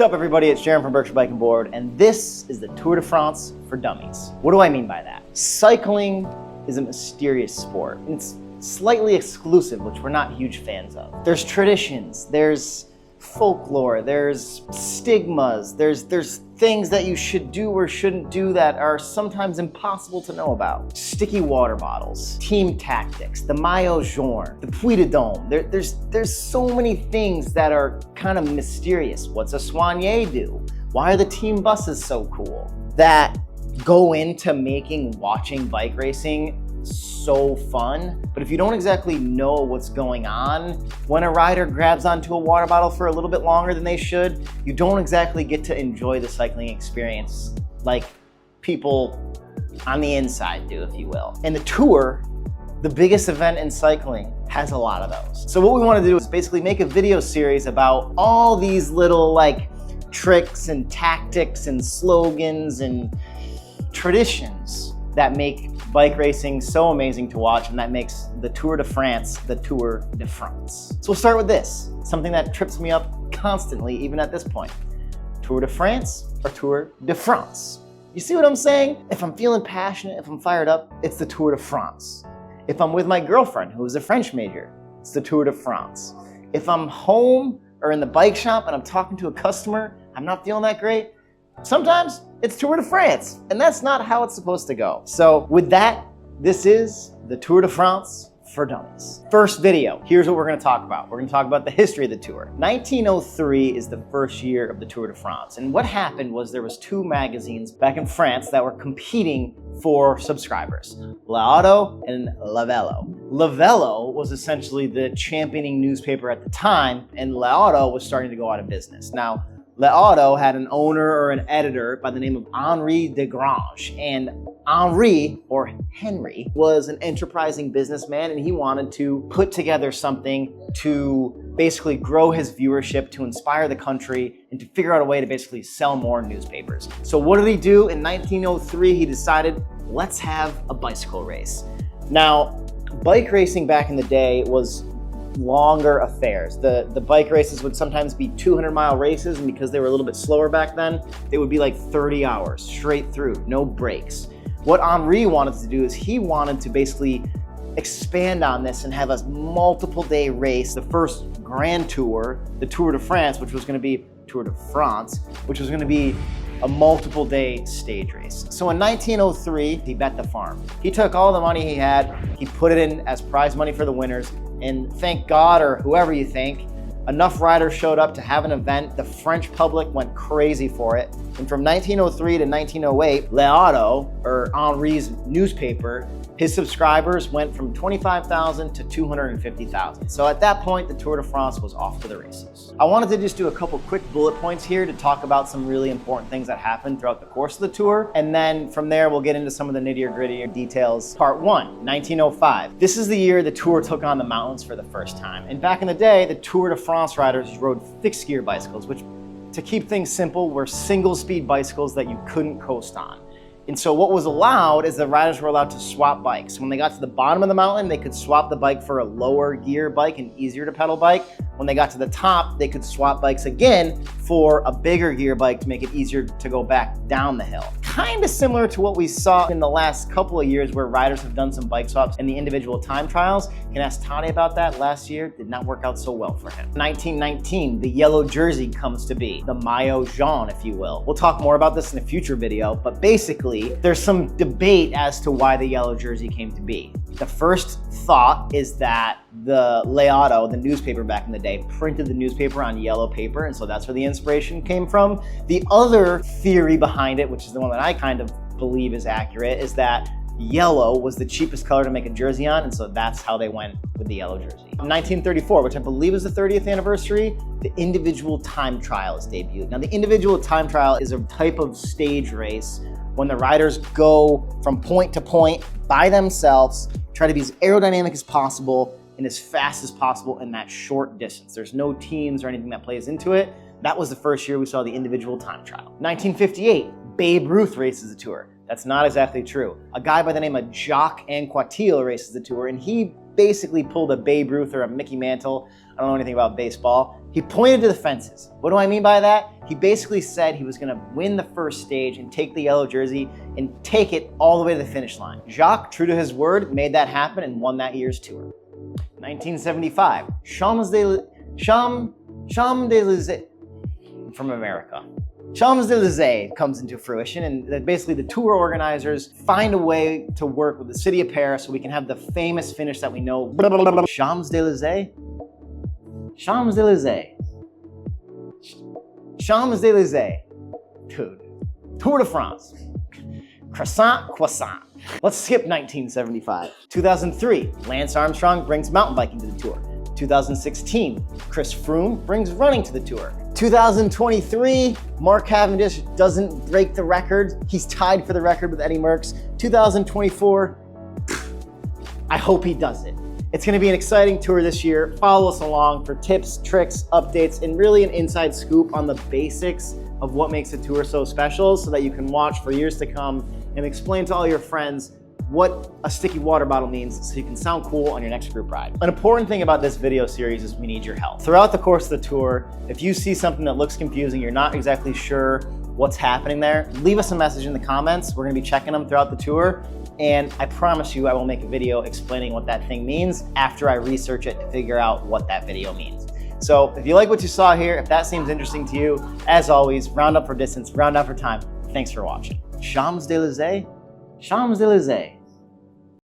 What's up, everybody? It's Jaron from Berkshire Bike and Board, and this is the Tour de France for Dummies. What do I mean by that? Cycling is a mysterious sport. It's slightly exclusive, which we're not huge fans of. There's traditions, there's folklore, there's stigmas, there's things that you should do or shouldn't do that are sometimes impossible to know about. Sticky water bottles, team tactics, the maillot jaune, the Puy de Dome. There's so many things that are kind of mysterious. What's a soigné do? Why are the team buses so cool? That go into making watching bike racing so fun. But if you don't exactly know what's going on, when a rider grabs onto a water bottle for a little bit longer than they should, you don't exactly get to enjoy the cycling experience like people on the inside do, if you will. And the Tour, the biggest event in cycling, has a lot of those. So what we want to do is basically make a video series about all these little tricks and tactics and slogans and traditions that make bike racing so amazing to watch, and that makes the Tour de France the Tour de France. So we'll start with this, something that trips me up constantly, even at this point. Tour de France or Tour de France? You see what I'm saying? If I'm feeling passionate, if I'm fired up, it's the Tour de France. If I'm with my girlfriend, who is a French major, it's the Tour de France. If I'm home or in the bike shop and I'm talking to a customer, I'm not feeling that great, sometimes it's Tour de France, and that's not how it's supposed to go. So with that, this is the Tour de France for Dummies. First video, here's what we're gonna talk about. We're gonna talk about the history of the Tour. 1903 is the first year of the Tour de France, and what happened was there was two magazines back in France that were competing for subscribers, L'Auto and La Vélo. La Vélo was essentially the championing newspaper at the time, and L'Auto was starting to go out of business. Now, L'Auto had an owner or an editor by the name of Henri Desgrange, and Henri, or Henry, was an enterprising businessman, and he wanted to put together something to basically grow his viewership, to inspire the country, and to figure out a way to basically sell more newspapers. So what did he do? In 1903, he decided, let's have a bicycle race. Now, bike racing back in the day was longer affairs. The bike races would sometimes be 200-mile races, and because they were a little bit slower back then, they would be like 30 hours straight through, no breaks. What Henri wanted to do is he wanted to basically expand on this and have a multiple day race. The first grand tour, the Tour de France, which was going to be Tour de France, which was going to be a multiple day stage race. So in 1903, he bet the farm. He took all the money he had, he put it in as prize money for the winners, and thank God, or whoever you think, enough riders showed up to have an event. The French public went crazy for it. And from 1903 to 1908, L'Auto, or Henri's newspaper, his subscribers went from 25,000 to 250,000. So at that point, the Tour de France was off to the races. I wanted to just do a couple quick bullet points here to talk about some really important things that happened throughout the course of the tour. And then from there, we'll get into some of the nittier grittier details. Part 1, 1905. This is the year the Tour took on the mountains for the first time. And back in the day, the Tour de France riders rode fixed gear bicycles, which, to keep things simple, were single speed bicycles that you couldn't coast on. And so what was allowed is the riders were allowed to swap bikes. When they got to the bottom of the mountain, they could swap the bike for a lower gear bike, an easier to pedal bike. When they got to the top, they could swap bikes again for a bigger gear bike to make it easier to go back down the hill. Kind of similar to what we saw in the last couple of years where riders have done some bike swaps in the individual time trials. You can ask Tani about that. Last year did not work out so well for him. 1919, the yellow jersey comes to be, the maillot jaune, if you will. We'll talk more about this in a future video, but basically there's some debate as to why the yellow jersey came to be. The first thought is that the L'Auto, the newspaper back in the day, printed the newspaper on yellow paper, and so that's where the inspiration came from. The other theory behind it, which is the one that I kind of believe is accurate, is that yellow was the cheapest color to make a jersey on, and so that's how they went with the yellow jersey. In 1934, which I believe is the 30th anniversary, the individual time trial is debuted. Now, the individual time trial is a type of stage race when the riders go from point to point by themselves, try to be as aerodynamic as possible and as fast as possible in that short distance. There's no teams or anything that plays into it. That was the first year we saw the individual time trial. 1958, Babe Ruth races the Tour. That's not exactly true. A guy by the name of Jacques Anquetil races the Tour, and he basically pulled a Babe Ruth or a Mickey Mantle. I don't know anything about baseball. He pointed to the fences. What do I mean by that? He basically said he was gonna win the first stage and take the yellow jersey and take it all the way to the finish line. Jacques, true to his word, made that happen and won that year's tour. 1975, Champs-Élysées from America. Champs-Élysées comes into fruition, and basically the tour organizers find a way to work with the city of Paris so we can have the famous finish that we know. Champs-Élysées? Champs-Élysées. Champs-Élysées. Dude. Tour de France. Croissant. Let's skip 1975. 2003, Lance Armstrong brings mountain biking to the tour. 2016, Chris Froome brings running to the tour. 2023, Mark Cavendish doesn't break the record. He's tied for the record with Eddie Merckx. 2024, I hope he does it. It's gonna be an exciting tour this year. Follow us along for tips, tricks, updates, and really an inside scoop on the basics of what makes a tour so special so that you can watch for years to come and explain to all your friends what a sticky water bottle means so you can sound cool on your next group ride. An important thing about this video series is we need your help. Throughout the course of the tour, if you see something that looks confusing, you're not exactly sure what's happening there, leave us a message in the comments. We're gonna be checking them throughout the tour, and I promise you I will make a video explaining what that thing means after I research it to figure out what that video means. So if you like what you saw here, if that seems interesting to you, as always, round up for distance, round down for time. Thanks for watching. Champs-Élysées? Champs-Élysées.